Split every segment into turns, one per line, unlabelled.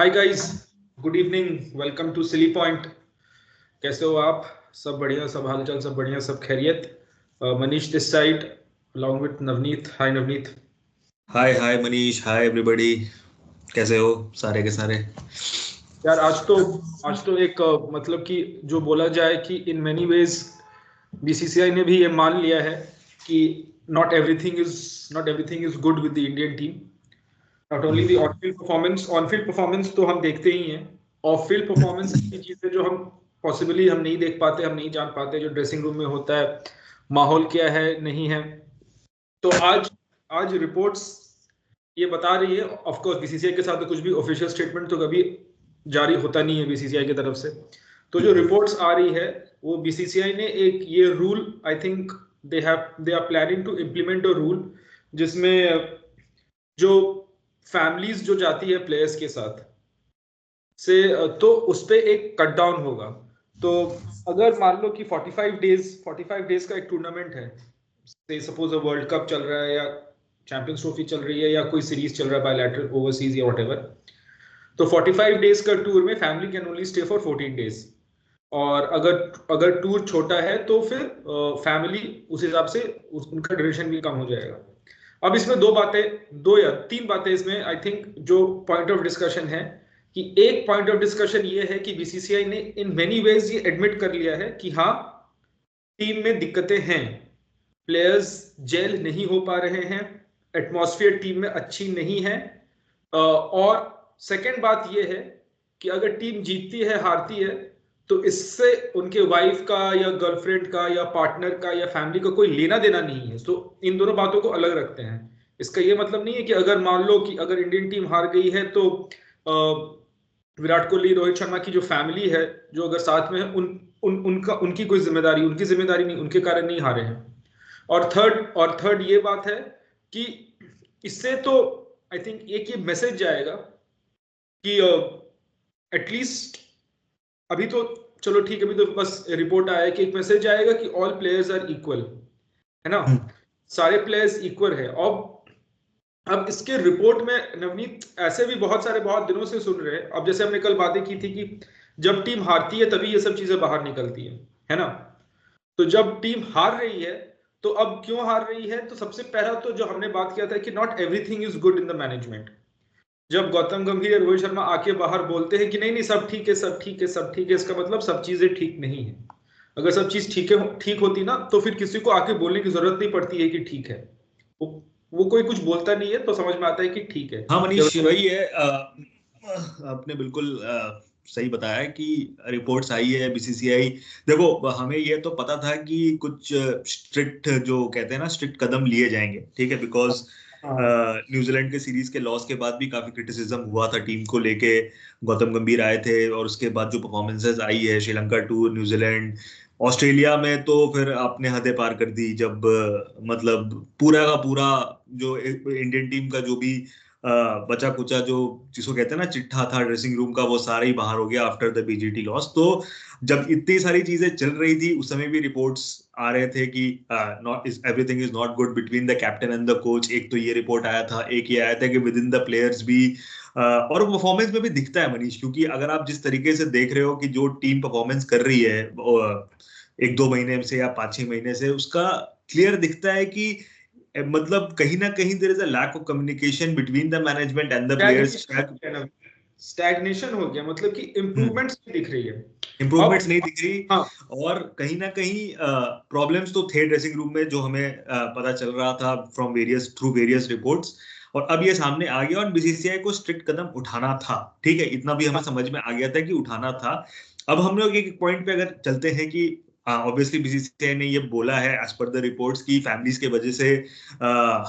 Hi guys, good evening, welcome to silly point. कैसे हो आप? सब बढ़िया, सब हालचाल सब बढ़िया, सब खैरियत। Manish this side along with Navneet. Hi Navneet.
Hi hi Manish, hi everybody. कैसे हो सारे के सारे?
यार आज तो एक मतलब कि जो बोला जाए कि इन मेनी वेज बीसीसीआई ने भी ये मान लिया है कि not everything is good with the Indian team. Not only the on field performance तो हम देखते ही हैं, ऑफ फील्ड परफॉर्मेंस की चीजें जो हम पॉसिबली हम नहीं देख पाते, हम नहीं जान पाते, जो ड्रेसिंग रूम में होता है, माहौल क्या है नहीं है। तो आज आज रिपोर्ट्स ये बता रही है, ऑफ कोर्स बीसीसीआई के साथ तो कुछ भी ऑफिशियल स्टेटमेंट तो कभी जारी होता नहीं है बीसीसीआई की तरफ से। तो जो रिपोर्ट्स आ रही है वो बीसीसीआई ने एक ये rule, I think they are planning to implement a rule जिसमें जो फैमिलीज जो जाती है प्लेयर्स के साथ से तो उस पे एक कट डाउन होगा। तो अगर मान लो कि 45 डेज का एक टूर्नामेंट है, से सपोज अ वर्ल्ड कप चल रहा है या चैंपियंस ट्रॉफी चल रही है या कोई सीरीज चल रहा है बायलैटरल ओवरसीज या व्हाटएवर, तो 45 डेज का टूर में family can only stay for 14 days. और अगर अगर टूर छोटा है तो फिर फैमिली उस हिसाब से उनका ड्यूरेशन भी कम हो जाएगा। अब इसमें दो या तीन बातें इसमें आई थिंक जो पॉइंट ऑफ डिस्कशन है, कि एक पॉइंट ऑफ डिस्कशन ये है कि बीसीसीआई ने इन मेनी वेज ये एडमिट कर लिया है कि हाँ, टीम में दिक्कतें हैं, प्लेयर्स जेल नहीं हो पा रहे हैं, एटमॉस्फेयर टीम में अच्छी नहीं है। और सेकंड बात यह है कि अगर टीम जीतती है हारती है तो इससे उनके वाइफ का या गर्लफ्रेंड का या पार्टनर का या फैमिली का कोई लेना देना नहीं है। तो इन दोनों बातों को अलग रखते हैं। इसका यह मतलब नहीं है कि अगर मान लो कि अगर इंडियन टीम हार गई है तो विराट कोहली रोहित शर्मा की जो फैमिली है जो अगर साथ में है उनकी कोई जिम्मेदारी, उनकी जिम्मेदारी नहीं, उनके कारण नहीं हारे हैं। और थर्ड ये बात है कि इससे तो आई थिंक एक ये मैसेज जाएगा कि एटलीस्ट अभी तो चलो ठीक है, अभी तो बस रिपोर्ट आया है कि एक मैसेज आएगा कि ऑल प्लेयर्स आर इक्वल, है ना, सारे प्लेयर्स इक्वल है। अब इसके रिपोर्ट में नवनीत ऐसे भी बहुत दिनों से सुन रहे हैं। अब जैसे हमने कल बातें की थी कि जब टीम हारती है तभी ये सब चीजें बाहर निकलती है ना। तो जब टीम हार रही है तो अब क्यों हार रही है, तो सबसे पहला तो जो हमने बात किया था कि not everything is good in the management. जब गौतम गंभीर या रोहित शर्मा आके बाहर बोलते हैं कि नहीं नहीं सब ठीक है, सब ठीक है, सब ठीक है, इसका मतलब सब चीजें ठीक नहीं है। अगर सब चीज ठीक होती ना तो फिर किसी को आके बोलने की जरूरत नहीं पड़ती है कि ठीक है। वो, वो कोई कुछ बोलता नहीं है तो समझ में आता है कि ठीक है।
हाँ मनीष, वही है। आपने बिल्कुल सही बताया कि रिपोर्ट्स आई है बीसीसीआई। देखो, हमें ये तो पता था कि कुछ स्ट्रिक्ट, जो कहते हैं ना, स्ट्रिक्ट कदम लिए जाएंगे, ठीक है, बिकॉज
हाँ
न्यूजीलैंड के सीरीज के लॉस के बाद भी काफी क्रिटिसिज्म हुआ था टीम को लेके। गौतम गंभीर आए थे और उसके बाद जो परफॉर्मेंसेस आई है, श्रीलंका टूर, न्यूजीलैंड, ऑस्ट्रेलिया में, तो फिर आपने हदें पार कर दी जब मतलब पूरा का पूरा जो इंडियन टीम का जो भी बचा कुचा, जो जिसको कहते हैं ना चिट्ठा था ड्रेसिंग रूम का, वो सारा ही बाहर हो गया आफ्टर द बीजीटी लॉस। तो जब इतनी सारी चीजें चल रही थी उस समय भी रिपोर्ट्स आ रहे थे कि not is everything is not good between the captain and the coach. एक तो ये रिपोर्ट आया था, एक ये आया था कि विद इन द प्लेयर्स भी, और परफॉर्मेंस में भी दिखता है मनीष, क्योंकि अगर आप जिस तरीके से देख रहे हो कि जो टीम परफॉर्मेंस कर रही है एक दो महीने से या 5-6 महीने से, उसका क्लियर दिखता है कि मतलब कहीं ना कहीं there is a lack of communication between the management and the players.
Stagnation हो गया, मतलब कि इम्प्रूवमेंट्स नहीं दिख रही है। अब
इम्प्रूवमेंट्स नहीं दिख रही।
हाँ,
और कहीं ना कहीं प्रॉब्लम्स तो थे ड्रेसिंग रूम में, जो हमें पता चल रहा था from various through various reports. और अब ये सामने आ गया और बीसीसीआई को स्ट्रिक्ट कदम उठाना था, ठीक है, इतना भी हमें समझ में आ गया था कि उठाना था। अब हम लोग एक पॉइंट पे अगर चलते हैं कि ऑब्वियसली बीसीसीआई ने ये बोला है एज पर द रिपोर्ट्स की फैमिलीज के वजह से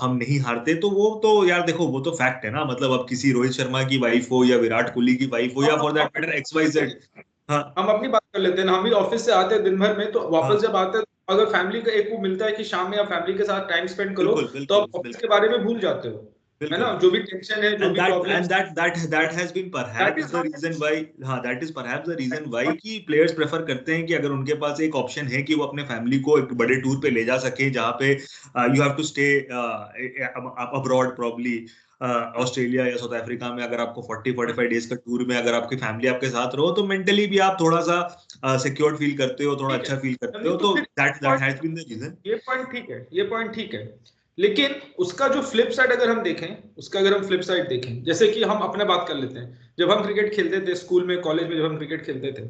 हम नहीं हारते, तो वो तो यार देखो, वो तो फैक्ट है ना। मतलब अब किसी रोहित शर्मा की वाइफ हो या विराट कोहली की वाइफ हो या for that matter X Y Z. हाँ
हम अपनी बात कर लेते हैं ना। हम भी ऑफिस से आते हैं दिन भर में, तो वापस
हाँ,
जब आते हैं तो अगर फैमिली का एक वो मिलता है कि शाम में आप फैमिली के साथ टाइम स्पेंड करो,
बिल्कुल
तो
बिल्कुल
आप ऑफिस
बिल्कुल।
के बारे में भूल जाते हो। है ना, जो भी टेंशन है, जो भी problem,
that has been perhaps the reason why, हाँ, that is perhaps the reason why कि प्लेयर्स प्रेफर करते हैं कि अगर उनके पास एक ऑप्शन है कि वो अपने फैमिली को एक बड़े टूर पे ले जा सके, जहाँ पे you have to stay abroad, probably Australia या साउथ अफ्रीका में, अगर आपको 40-45 डेज का टूर में अगर आपकी फैमिली आपके साथ रहो, तो मेंटली भी आप थोड़ा सा सिक्योर फील करते हो, थोड़ा अच्छा फील करते हो, तो that has been the reason.
ये पॉइंट ठीक है, ये पॉइंट ठीक है, लेकिन उसका जो फ्लिप साइड अगर हम देखें, उसका अगर हम फ्लिप साइड देखें, जैसे कि हम अपने बात कर लेते हैं, जब हम क्रिकेट खेलते थे स्कूल में, कॉलेज में, जब हम क्रिकेट खेलते थे,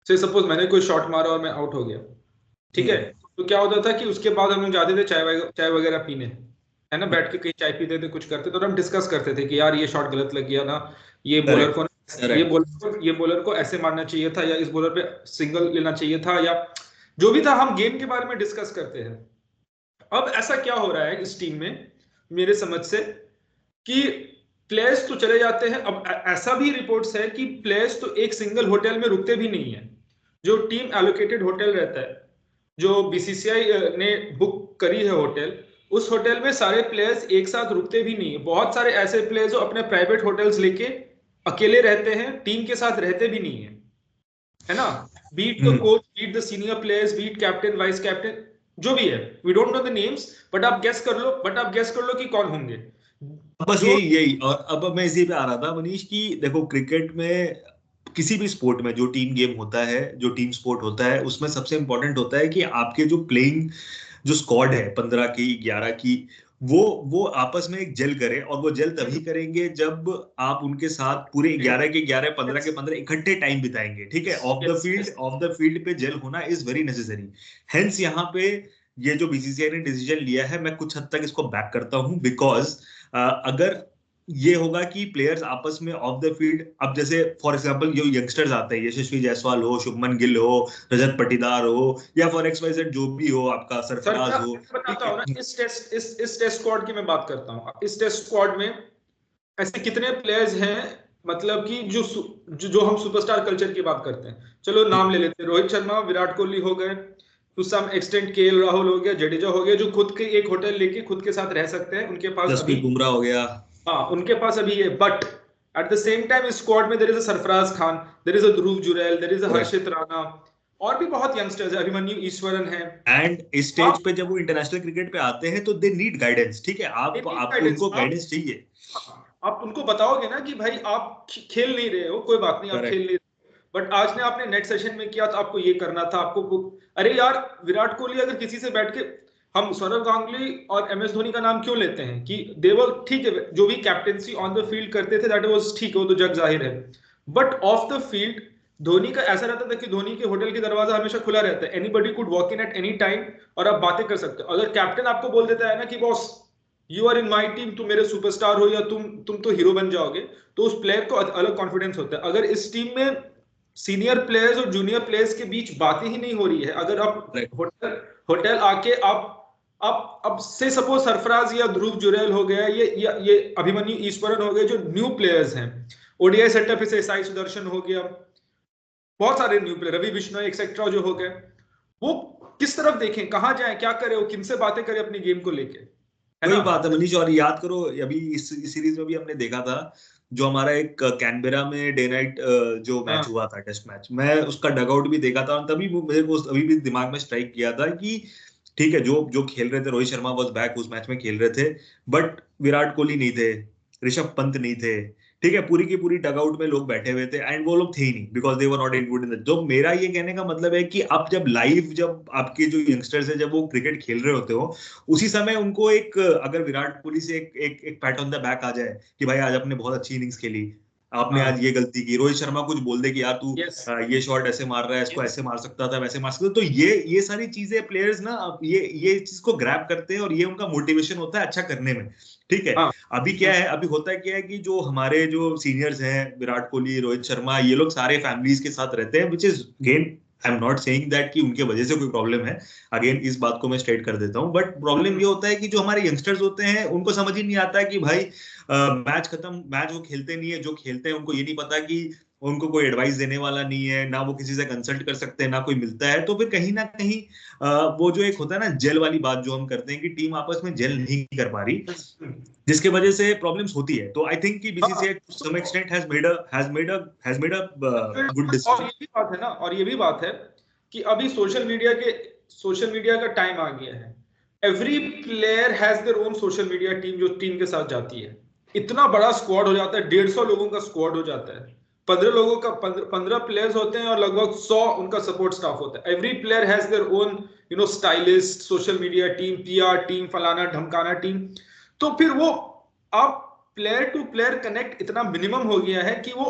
से सपोज मैंने कोई शॉट मारा और मैं आउट हो गया, ठीक है, तो क्या होता था कि उसके बाद हम लोग जाते थे चाय वगैरह पीने, है ना, बैठ के कहीं चाय पीते थे, कुछ करते थे, तो हम डिस्कस करते थे कि यार ये शॉट गलत लग गया ना, ये बॉलर को ये बॉलर को ऐसे मारना चाहिए था, या इस बॉलर पे सिंगल लेना चाहिए था, या जो भी था, हम गेम के बारे में डिस्कस करते हैं। अब ऐसा क्या हो रहा है इस टीम में मेरे समझ से, कि प्लेयर्स तो चले जाते हैं, अब ऐसा भी रिपोर्ट्स है कि प्लेयर्स तो एक सिंगल होटल में रुकते भी नहीं है, जो टीम एलोकेटेड होटल रहता है, जो बीसीसीआई ने बुक करी है होटल, उस होटल में सारे प्लेयर्स एक साथ रुकते भी नहीं है। बहुत सारे ऐसे प्लेयर्स जो अपने प्राइवेट होटल्स लेके अकेले रहते हैं, टीम के साथ रहते भी नहीं है ना, beat the coach, beat the senior players, beat captain, vice captain, जो भी है, we don't know the names, but आप गेस कर लो कि कौन होंगे।
बस यही और अब मैं इसी पे आ रहा था मनीष, की देखो क्रिकेट में, किसी भी स्पोर्ट में जो टीम गेम होता है, जो टीम स्पोर्ट होता है, उसमें सबसे इंपॉर्टेंट होता है कि आपके जो प्लेइंग जो स्क्वाड है 15 की 11 की, वो आपस में एक जेल करे, और वो जेल तभी करेंगे जब आप उनके साथ पूरे 11 के 11 15 के 15 इकट्ठे टाइम बिताएंगे, ठीक है। ऑफ द फील्ड पे जेल होना इज वेरी नेसेसरी। हेंस यहाँ पे ये जो बीसीसीआई ने डिसीजन लिया है, मैं कुछ हद तक इसको बैक करता हूँ, बिकॉज अगर ये होगा कि प्लेयर्स आपस में ऑफ द फील्ड, अब जैसे फॉर एग्जांपल जो यंगस्टर्स आते हैं, यशस्वी जायसवाल हो, शुभमन गिल हो, रजत पाटीदार हो, या फॉर XYZ जो भी हो, आपका सरफराज हो,
बताता हूं ना, इस टेस्ट स्क्वाड की मैं बात करता हूं। इस टेस्ट स्क्वाड में ऐसे कितने प्लेयर्स हैं, मतलब कि जो हम सुपरस्टार कल्चर की बात करते हैं, चलो नाम ले लेते हैं, रोहित शर्मा, विराट कोहली हो गए, to some extent K L Rahul हो गया, जडेजा हो गया, जो खुद के एक होटल लेके खुद के साथ रह सकते हैं, उनके पास
जसप्रीत बुमराह हो गया,
हाँ, उनके पास अभी है। But at the same time squad में there is a Sarfaraz Khan, there is a Dhruv Jurel, there is a Harshit Rana, और भी बहुत यंगस्टर्स है, अभिमन्यु ईश्वरन है।
एंड इस स्टेज पे जब वो इंटरनेशनल क्रिकेट पे आते हैं तो दे नीड गाइडेंस, ठीक है, आपको उनको गाइडेंस चाहिए।
आप उनको बताओगे ना कि भाई आप खेल नहीं रहे हो, कोई बात नहीं, आप खेल नहीं रहे, बट आज ने आपने नेट सेशन में किया तो आपको ये करना था, आपको, अरे यार विराट कोहली अगर किसी से बैठ के, हम सौरव गांगुली और MS धोनी का नाम क्यों लेते हैं कि देवर, ठीक है, जो भी कैप्टेंसी ऑन द फील्ड करते थे दैट वाज ठीक है, वो तो जग जाहिर है, but of the field Dhoni का ऐसा रहता था कि धोनी के होटल की दरवाजा हमेशा खुला रहता है, anybody could walk in at any time, और आप बातें कर सकते हो। अगर कैप्टन आपको बोल देता है ना कि boss you are in my team, तुम मेरे सुपरस्टार हो, या तुम तो हीरो बन जाओगे, तो उस प्लेयर को अलग कॉन्फिडेंस होता है। अगर इस टीम में सीनियर प्लेयर्स और जूनियर प्लेयर्स के बीच बातें ही नहीं हो रही है, अगर आप होटल आके आप अब से सपोज सरफराज या ध्रुव जुरैल हो गया, ये अभिमन्यु ईश्वरन हो गए, जो न्यू प्लेयर्स हैं, ओडीआई सेटअप से साई सुदर्शन हो गया, बहुत सारे new player, Ravi Bishnoi etcetera जो हो गए, वो किस तरफ देखें, कहां जाएं, क्या करें, वो किनसे बातें करें अपनी गेम को लेके,
वही बात है मनीष। और याद करो अभी इस सीरीज में भी हमने देखा था, जो हमारा एक कैनबेरा में डे नाइट जो मैच हुआ था, टेस्ट मैच, मैं उसका डगआउट भी देखा था, और तभी मेरे को अभी भी दिमाग में स्ट्राइक किया था कि ठीक है, जो जो खेल रहे थे, रोहित शर्मा वाज बैक, उस मैच में खेल रहे थे, बट विराट कोहली नहीं थे, ऋषभ पंत नहीं थे, ठीक है, पूरी की पूरी डगआउट में लोग बैठे हुए थे, एंड वो लोग थे ही नहीं, because they were not include in the. जो मेरा ये कहने का मतलब है कि अब जब लाइव, जब आपके जो यंगस्टर्स है, जब वो क्रिकेट खेल रहे होते हो, उसी समय उनको एक, अगर विराट कोहली से एक पैट ऑन द बैक आ जाए कि भाई आज आपने बहुत अच्छी इनिंग्स खेली, आपने आज ये गलती की, रोहित शर्मा कुछ बोल दे कि यार तू ये शॉट ऐसे मार रहा है, इसको ऐसे मार सकता था, वैसे मार सकता था, तो ये सारी चीजें प्लेयर्स ना ये चीज को ग्रैब करते हैं, और ये उनका मोटिवेशन होता है अच्छा करने में, ठीक है। अभी क्या है, अभी होता है क्या है कि जो हमारे जो सीनियर्स हैं, विराट कोहली, रोहित शर्मा, ये लोग सारे फैमिलीज के साथ रहते हैं, which is again, I am not saying that कि उनके वजह से कोई प्रॉब्लम है, अगेन इस बात को मैं स्ट्रेट कर देता हूं, बट प्रॉब्लम ये होता है कि जो हमारे यंगस्टर्स होते हैं, उनको समझ ही नहीं आता है कि भाई मैच खत्म, मैच वो खेलते नहीं है, जो खेलते हैं उनको ये नहीं पता कि उनको कोई एडवाइस देने वाला नहीं है, ना वो किसी से कंसल्ट कर सकते हैं, ना कोई मिलता है, तो फिर कहीं ना कहीं वो जो एक होता है ना जेल वाली बात जो हम करते हैं कि टीम आपस में जेल नहीं कर पा रही, जिसके वजह से प्रॉब्लम्स होती है। तो आई थिंक कि BCCI to some extent has made a good
और
डिसीजन।
ये भी बात है ना, और ये भी बात है कि अभी सोशल मीडिया का टाइम आ गया है। Every player has their own social media team जो टीम के साथ जाती है। इतना बड़ा स्क्वाड हो जाता है, 150 लोगों का स्क्वाड हो जाता है। 15 लोगों का 15 प्लेयर्स होते हैं और लगभग 100 उनका सपोर्ट स्टाफ होता है। Every player has their own stylist, social media team, PR team, फलाना ढमकाना टीम। तो फिर वो आप प्लेयर टू प्लेयर कनेक्ट इतना मिनिमम हो गया है कि वो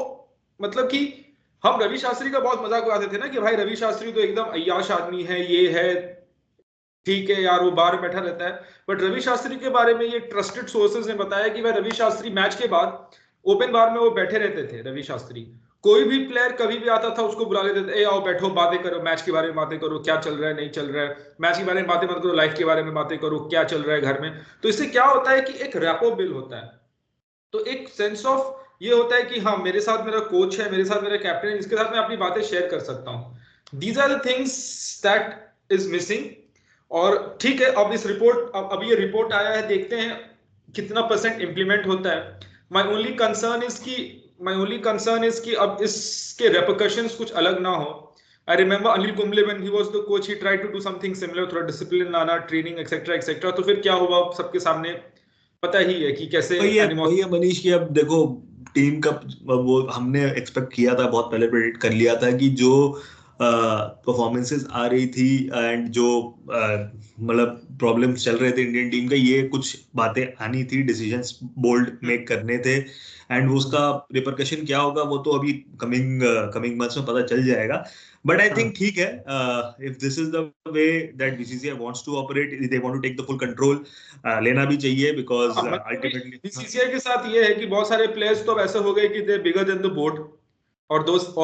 मतलब कि हम रवि शास्त्री का बहुत मजाक उड़ाते थे ना कि भाई रवि शास्त्री तो एकदम अय्याश आदमी है, ये है, ठीक है यार वो बाहर में बैठा रहता है। बट रवि शास्त्री के बारे में ये ट्रस्टेड सोर्सेज ने बताया कि भाई रवि शास्त्री मैच के बाद ओपन बार में वो बैठे रहते थे। रवि शास्त्री कोई भी प्लेयर कभी भी आता था उसको बुला लेते थे, ए आओ बैठो बातें करो, मैच के बारे में बातें करो, क्या चल रहा है नहीं चल रहा है, मैच के बारे में बातें मत करो, लाइफ के बारे में बातें करो, क्या चल रहा है घर में। तो इससे क्या होता है कि एक रैपो बिल होता है, तो एक सेंस ऑफ ये होता है कि हाँ मेरे साथ मेरा कोच है, मेरे साथ मेरा कैप्टन है, इसके साथ मैं अपनी बातें शेयर कर सकता हूँ। These are the things that is missing. और ठीक है, अब इस रिपोर्ट अब ये रिपोर्ट आया है, देखते हैं कितना परसेंट इंप्लीमेंट होता है। माई ओनली कंसर्न इज कि अब इसके रेपरकशंस कुछ अलग ना हो। I remember Anil Kumble when he was the coach, he tried to do something similar, थोड़ा डिसिप्लिन लाना, ट्रेनिंग एक्सेट्रा एक्सेट्रा। तो फिर क्या हुआ सबके सामने पता ही है कि कैसे
वही है मनीष की, अब देखो टीम का वो हमने एक्सपेक्ट किया था, बहुत पहले प्रेडिक्ट कर लिया था कि जो परफॉर्मेंसेस आ रही थी एंड जो मतलब प्रॉब्लम्स चल रहे थे इंडियन टीम का, ये कुछ बातें आनी थी, डिसीजंस बोल्ड मेक करने थे, एंड उसका रिपरकशन क्या होगा वो तो अभी कमिंग मंथ्स में पता चल जाएगा। बट आई थिंक ठीक है, if this is the way that BCCI wants to operate, they want to take the full control, लेना भी चाहिए, बिकॉज अल्टीमेटली
बीसीसीआई के साथ ये है कि बहुत सारे प्लेयर्स तो अब ऐसे हो गए कि दे बिगर देन द बोर्ड, और दोस्त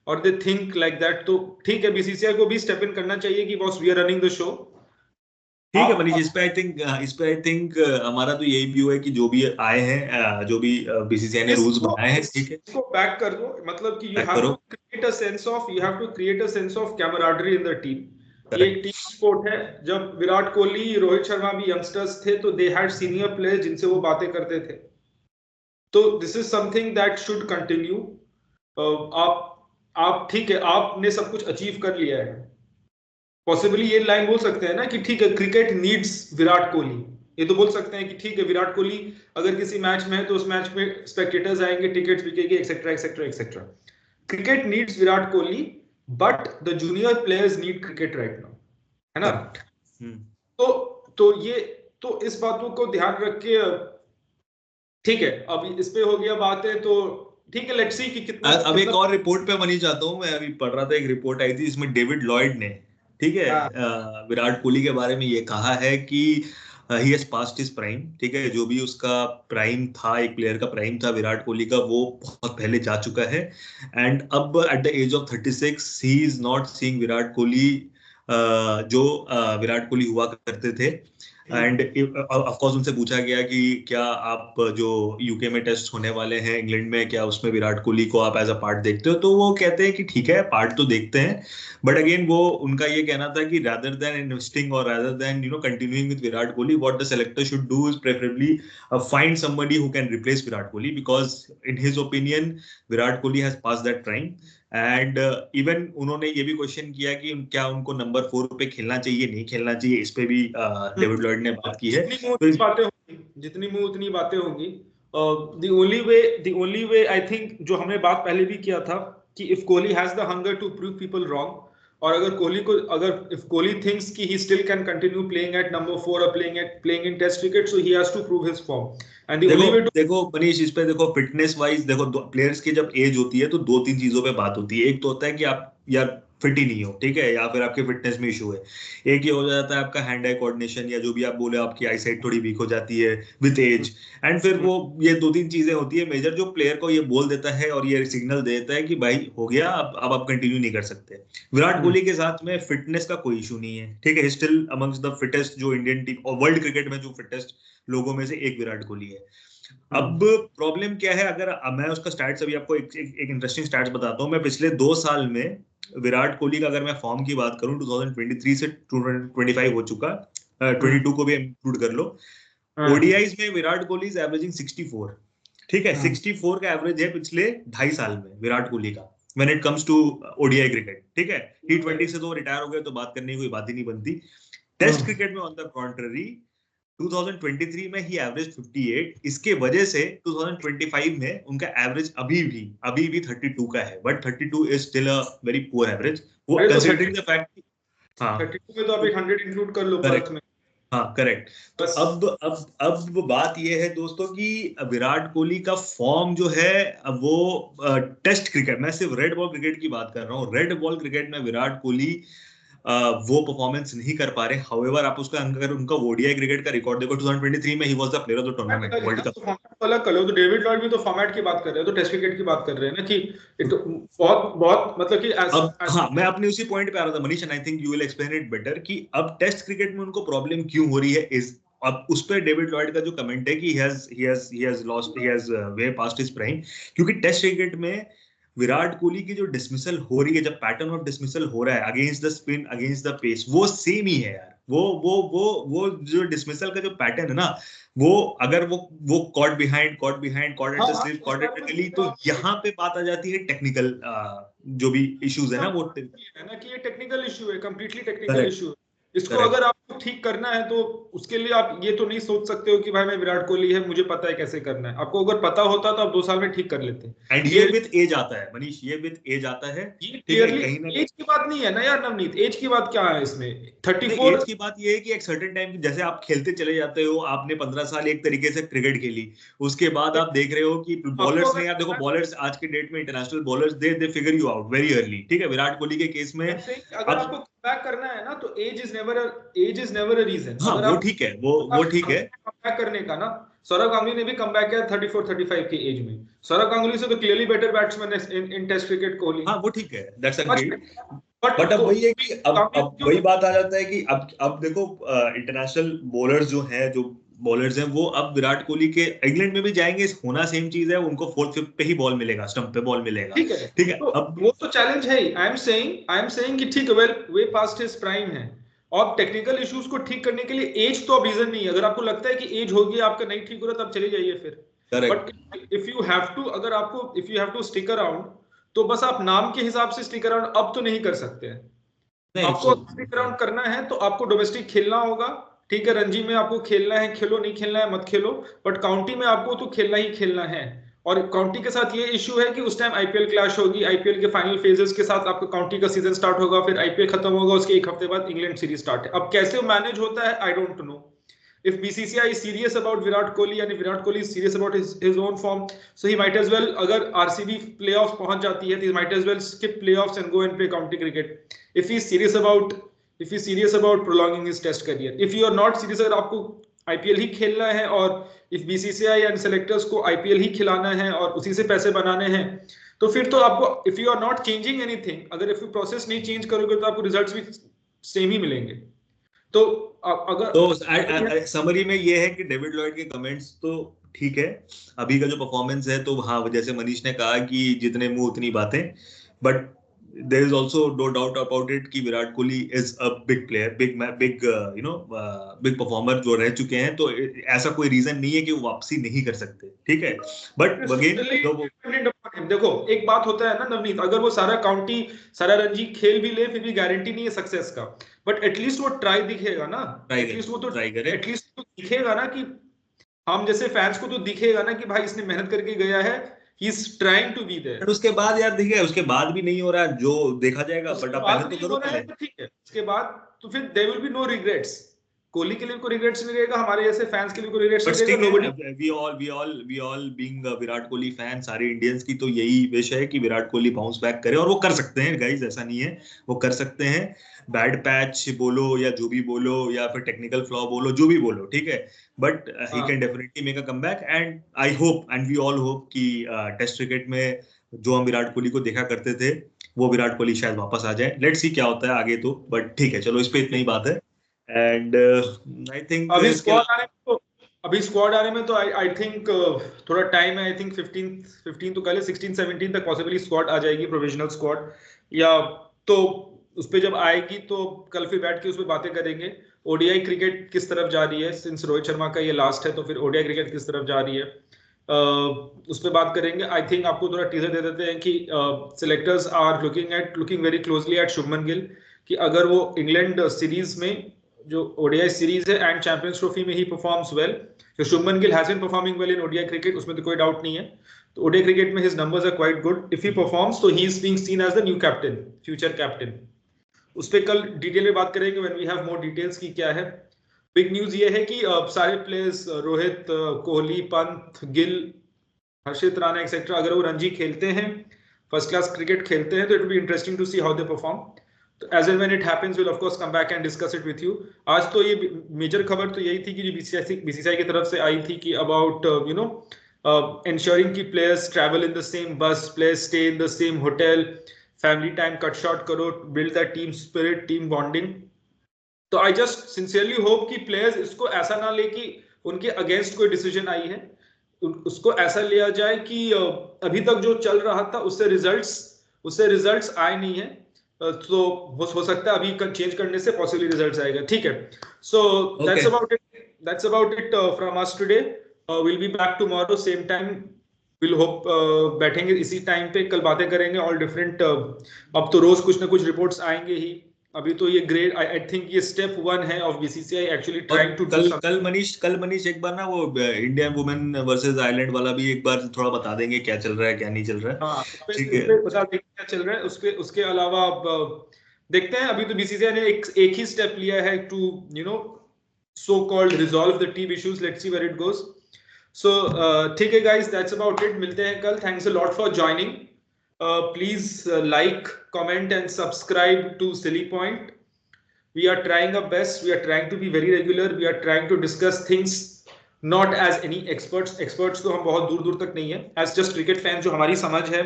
और दे थिंक लाइक दैट। तो ठीक है, बीसीसीआई को भी स्टेप इन करना चाहिए कि boss we are running the show.
ठीक है
आप
मनीष, इस पे आई थिंक हमारा तो यही व्यू है कि जो भी आए हैं, जो भी बीसीसीआई ने रूल्स बनाए हैं, ठीक है,
इसको बैक कर दो, मतलब कि
बैक करो।
You have to create a sense of camaraderie in the team. ये एक टीम स्पोर्ट है। जब विराट कोहली, रोहित शर्मा भी यंगस्टर्स थे तो दे हैड सीनियर प्लेयर्स जिनसे वो बातें करते थे। तो this is something that should continue. आप ठीक है, आपने सब कुछ अचीव कर लिया है। पॉसिबली ये लाइन बोल सकते हैं ना कि ठीक है क्रिकेट नीड्स विराट कोहली। ये तो बोल सकते हैं कि ठीक है विराट कोहली अगर किसी मैच में है तो उस मैच में स्पेक्टेटर्स आएंगे, टिकट्स बिकेंगे, etcetera etcetera etcetera. Cricket needs Virat Kohli, but the junior players need cricket right now, है ना।
करेक्ट।
तो तो इस बातों को ध्यान रख के ठीक है, अब इस पे हो गया बातें तो ठीक है, लेट्स सी कि कितना
अब एक
कितना।
और रिपोर्ट पे मनीष जाता हूँ, मैं अभी पढ़ रहा था, एक रिपोर्ट आई थी इसमें डेविड लॉयड ने, ठीक है,
हाँ
विराट कोहली के बारे में ये कहा है कि he has past his prime, ठीक है, जो भी उसका प्राइम था, एक प्लेयर का प्राइम था विराट कोहली का, वो बहुत पहले जा चुका है, एंड अब at the age of 36 he is not seeing Virat Kohli जो विराट कोहली हुआ करते थे। एंड ऑफ कोर्स उनसे पूछा गया कि क्या आप जो यूके में टेस्ट होने वाले हैं इंग्लैंड में, क्या उसमें विराट कोहली को आप एज अ पार्ट देखते हो, तो वो कहते हैं कि ठीक है पार्ट तो देखते हैं, बट अगेन वो उनका ये कहना था कि rather than investing or rather than continuing with Virat Kohli, what the selector should do is preferably find somebody who can replace Virat Kohli, because in his opinion Virat Kohli has passed that prime। And even उन्होंने ये भी question किया कि क्या उनको number 4 पे खेलना चाहिए, नहीं खेलना चाहिए, इस पे भी डेविड लॉयड ने बात की है।
जितनी मुंह उतनी बातें होंगी। The only way I think, जो हमने बात पहले भी किया था कि if Kohli has the hunger to prove people wrong, और अगर इफ कोहली थिंक्स कि he still can continue playing at number 4 और playing in test cricket, so he has to prove his form. And the only way to
देखो मनीष, इस पे देखो fitness wise देखो, players की जब एज होती है तो दो तीन चीजों पे बात होती है। एक तो होता है कि आप यार फिट ही नहीं हो, ठीक है, या फिर आपके फिटनेस में इशू है। एक ये हो जाता है आपका हैंड आई कोऑर्डिनेशन, या जो भी आप बोले, आपकी आई साइट थोड़ी वीक हो जाती है विद एज। एंड फिर वो ये 2-3 चीजें होती है मेजर, जो प्लेयर को ये बोल देता है और ये सिग्नल दे देता है कि भाई हो गया, अब आप कंटिन्यू नहीं कर सकते। विराट कोहली के साथ में फिटनेस का कोई इशू नहीं है, ठीक है, स्टिल अमंग्स द फिटेस्ट जो इंडियन टीम और वर्ल्ड क्रिकेट में जो फिटेस्ट लोगों में से एक विराट कोहली है। अब प्रॉब्लम क्या है, अगर मैं उसका स्टैट्स अभी आपको एक इंटरेस्टिंग स्टैट्स बताता हूँ। मैं पिछले 2 साल में विराट कोहली का अगर मैं फॉर्म की बात करूं, 2023 से 2025 हो चुका, 22 को भी इंक्लूड कर लो। ओडीआईज में विराट कोहली इज एवरेजिंग 64, ठीक है, 64 का एवरेज है पिछले 2.5 साल में विराट कोहली का, when it comes to ODI cricket, ठीक है। T20 से तो रिटायर हो गए, तो बात करने की कोई बात ही नहीं बनती। टेस्ट क्रिकेट में ऑन द कॉन्ट्ररी 2023 में ही एवरेज 58, इसके वजह से 2025 में उनका एवरेज अभी भी 32 का है, but 32 is still a very poor average, वो कंसीडरिंग द फैक्ट। हाँ,
32 में तो आप 100 इंक्लूड कर लो पर्थ में।
हाँ, करेक्ट। तो अब बात ये है दोस्तों कि विराट कोहली का फॉर्म जो है वो टेस्ट क्रिकेट, मैं सिर्फ रेड बॉल क्रिकेट की बात कर रहा हूँ, रेड बॉल क्रिकेट में विराट कोहली वो परफॉर्मेंस नहीं कर पा रहे। हाउएवर आप उसका अगर उनका ओडीआई क्रिकेट का रिकॉर्ड देखो, 2023 में ही was the player of the tournament world cup.
अलग कर लो तो डेविड लॉयड भी तो फॉर्मेट की बात कर रहे हैं, तो टेस्ट क्रिकेट की बात कर रहे हैं ना, कि तो बहुत बहुत मतलब कि
हाँ, मैं अपने उसी पॉइंट पे आ रहा था Manish, and I think you will explain it better कि अब टेस्ट क्रिकेट में उनको प्रॉब्लम क्यों हो रही है। इज अब उस पे डेविड लॉयड का जो कमेंट है कि he has lost, he has way past his prime, क्योंकि टेस्ट क्रिकेट में विराट कोहली की जो डिसमिसल हो रही है, जब पैटर्न ऑफ डिसमिसल हो रहा है against the spin, against the pace, वो सेम ही है यार। वो जो डिसमिसल का जो पैटर्न है ना, वो अगर वो caught behind at the slip, caught at the gully, तो यहाँ पे बात आ जाती है टेक्निकल जो भी इश्यूज है ना, वो
है ना कि ये टेक्निकल इशू है, कंप्लीटली टेक्निकल इशू है। इसको अगर आपको ठीक करना है तो उसके लिए आप ये तो नहीं सोच सकते हो कि भाई मैं विराट कोहली है, मुझे पता है कैसे करना है। आपको अगर पता होता तो आप 2 साल में ठीक कर लेते।
एंड ये विद एज आता है मनीष, ये विद एज आता है,
ये क्लियरली एज की बात नहीं है ना यार नवनीत, एज की बात क्या है इसमें? 34
एज की बात ये है कि एक सर्टेन टाइम, जैसे आप खेलते चले जाते हो, आपने 15 साल एक तरीके से क्रिकेट खेली, उसके बाद आप देख रहे हो कि बॉलर्स ने, यार देखो बॉलर्स आज के डेट में international bowlers they figure you out very early, ठीक है। विराट कोहली के केस में
अगर आपको कमबैक करना है ना, तो age is never a reason.
हाँ, वो ठीक है, वो ठीक है
कमबैक करने का ना। सौरव गांगुली ने भी कमबैक किया 34-35 की एज में। सौरव गांगुली से तो clearly better batsman in test cricket Kohli.
हाँ, वो ठीक है, दैट्स अग्रीड। बट अब वही है कि अब वही बात आ जाता है कि अब देखो इंटरनेशनल बॉलर्स जो हैं, जो बॉलर्स हैं, वो अब विराट कोहली के इंग्लैंड में भी जाएंगे, होना सेम चीज है, उनको 4th-5th पे ही बॉल मिलेगा, स्टंप पे बॉल मिलेगा, ठीक है।
तो
अब
वो तो चैलेंज है ही। आई एम सेइंग कि ठीक है, वेल वे पास्ट हिज प्राइम है, और टेक्निकल इश्यूज को ठीक करने के लिए एज तो अब रीजन नहीं है। अगर आपको लगता है कि एज होगी आपका नहीं ठीक हो रहा, तब चले जाइए फिर। But if you have to, अगर आपको if you have to stick around, तो बस आप नाम के हिसाब से स्टिक अराउंड अब तो नहीं कर सकते हैं। आपको स्टिक अराउंड करना है तो आपको डोमेस्टिक खेलना होगा, ठीक है। रणजी में आपको खेलना है, खेलो, नहीं खेलना है मत खेलो, बट काउंटी में आपको तो खेलना ही खेलना है। और काउंटी के साथ ये इशू है कि उस टाइम आईपीएल क्लैश होगी, आईपीएल के फाइनल फेजेस के साथ आपका काउंटी का सीजन स्टार्ट होगा, फिर आईपीएल खत्म होगा, उसके 1 हफ्ते बाद इंग्लैंड सीरीज स्टार्ट है। अब कैसे मैनेज होता है I don't know. If BCCI is serious about Virat Kohli and if Virat Kohli is serious about his own form, so he might as well, अगर RCB playoffs पहुंच जाती है, तो he might as well skip playoffs and go and play county cricket. If he's serious about prolonging his test career. If you are not serious, अगर आपको IPL ही खेलना है, और if BCCI and selectors को IPL ही खिलाना है और उसी से पैसे बनाने हैं, तो फिर तो आपको, if you are not changing anything, अगर if you process नहीं change करोगे, तो आपको results भी सेम ही मिलेंगे। तो अगर
तो समरी में ये है कि डेविड लॉयड के कमेंट्स तो ठीक है, अभी का जो परफॉर्मेंस है, तो हाँ, जैसे मनीष ने कहा कि जितने मुंह उतनी बातें, but there is also no doubt about it कि Virat Kohli is a big player, big performer जो रह चुके हैं, तो ऐसा कोई रीजन नहीं है कि वो वापसी नहीं कर सकते, ठीक है। बट अगेन
देखो, एक बात होता है ना नवनीत, अगर वो सारा काउंटी, सारा रणजी खेल भी ले, फिर भी गारंटी नहीं है सक्सेस का, बट एटलीस्ट वो ट्राई दिखेगा ना, एटलीस्ट वो तो एटलीस्ट तो दिखेगा ना, कि हम जैसे फैंस को तो दिखेगा ना कि भाई इसने मेहनत करके गया है, he is trying to be there.
उसके बाद यार देखिए, उसके बाद भी नहीं हो रहा, जो देखा जाएगा, बट अब पहले तो करो पहले,
ठीक है। उसके बाद तो फिर there will be no regrets, Kohli के लिए कोई रिग्रेट्स नहीं रहेगा, हमारे जैसे फैंस के लिए कोई रिग्रेट्स नहीं रहेगा।
Nobody we all being Virat Kohli fan, सारे इंडियंस की तो यही विश है कि विराट कोहली बाउंस बैक करे, और वो कर सकते हैं गाइस, ऐसा नहीं है, वो कर सकते हैं। बैड पैच बोलो या जो भी बोलो, या फिर टेक्निकल फ्लॉ बोलो, जो भी बोलो, ठीक है, but he can definitely make a comeback, and I hope and we all hope कि टेस्ट क्रिकेट में जो हम विराट कोहली को देखा करते थे वो विराट कोहली शायद वापस आ जाए। लेट्स सी क्या होता है आगे तो, बट ठीक है, चलो इस पे इतनी ही बात है। एंड आई थिंक
अभी स्क्वाड आने में तो आई थिंक थोड़ा टाइम है। आई थिंक 15 तो कल 16 17 तक पॉसिबली स्क्वाड आ जाएगी, प्रोविजनल स्क्वाड, या तो उस पे जब आएगी तो कल फिर बैठ के उस पे बातें करेंगे। ओडीआई क्रिकेट किस तरफ जा रही है, सिंस रोहित शर्मा का ये लास्ट है, तो फिर ओडीआई क्रिकेट किस तरफ जा रही है उस पे बात करेंगे। आई थिंक आपको थोड़ा टीजर दे देते हैं कि selectors are looking very closely at Shubman Gill, कि अगर वो इंग्लैंड सीरीज में जो ओडीआई सीरीज है एंड चैंपियंस ट्रॉफी में ही परफॉर्म्स वेल, तो Shubman Gill has been performing well in ODI cricket, उसमें तो कोई डाउट नहीं है। तो ओडीआई क्रिकेट में his numbers are quite good, if he performs तो he is being seen as the new captain, future captain. उस पर कल डिटेल में बात करेंगे when we have more details की क्या है। बिग न्यूज ये है कि सारे प्लेयर्स रोहित, कोहली, पंत, गिल, हर्षित राणा एक्सेट्रा, अगर वो रणजी खेलते हैं, फर्स्ट क्लास क्रिकेट खेलते हैं, तो it will be interesting to see how they perform. तो as and when it happens will of course come back and discuss it with you. आज तो ये मेजर खबर तो यही थी कि जो बीसीसीआई की तरफ से आई थी कि अबाउट ensuring कि players travel in the same bus, players stay in the same hotel, family time cut short करो, build that team spirit, team bonding। तो आई जस्ट सिंसियरली होप कि प्लेयर्स इसको ऐसा ना ले कि उनके अगेंस्ट कोई डिसीजन आई है, उसको ऐसा लिया जाए कि अभी तक जो चल रहा था उससे रिजल्ट्स आए नहीं है, तो हो सकता है अभी चेंज करने से पॉसिबली रिजल्ट्स आएगा। ठीक है, so that's about it from us today. Will be back tomorrow same time, will hope बैठेंगे इसी टाइम पे, कल बातें करेंगे ऑल डिफरेंट। अब तो रोज कुछ ना कुछ रिपोर्ट्स आएंगे ही। अभी तो ये ग्रेट, आई थिंक ये स्टेप 1 है of BCCI actually trying to
कल मनीष एक बार ना वो इंडियन वुमेन वर्सेस आयरलैंड वाला भी एक बार थोड़ा बता देंगे क्या चल रहा है क्या नहीं चल रहा है।
हाँ,
ठीक है,
बता देंगे क्या चल रहा है। उसके अलावा देखते हैं। अभी तो बीसीसीआई ने एक ही स्टेप लिया है to so called resolve the team issues, let's see where it goes. So ठीक है गाइस, दैट्स अबाउट इट, मिलते हैं कल। Thanks a lot for joining. Please like, comment and subscribe to silly point. We are trying our best, we are trying to be very regular, we are trying to discuss things not as any experts तो हम बहुत दूर तक नहीं है, as just cricket fans जो हमारी समझ है,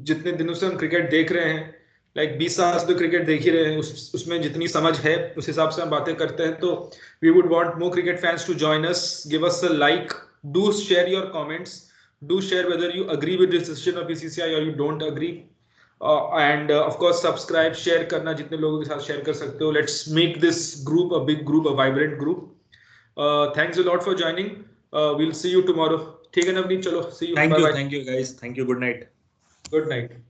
जितने दिनों से हम क्रिकेट देख रहे हैं, लाइक 20 साल से तो क्रिकेट देख ही रहे हैं, उसमें जितनी समझ है उस हिसाब से हम बातें करते हैं। तो we would want more cricket fans to join us, give us a like, do share your comments, do share whether you agree with this decision of BCCI or you don't agree, and of course subscribe, share करना जितने लोगों के साथ share कर सकते हो। Let's make this group a big group, a vibrant group. Thanks a lot for joining. We'll see you tomorrow. ठीक है नवनीत, चलो see you.
Thank you guys, thank you, good night.
Good night.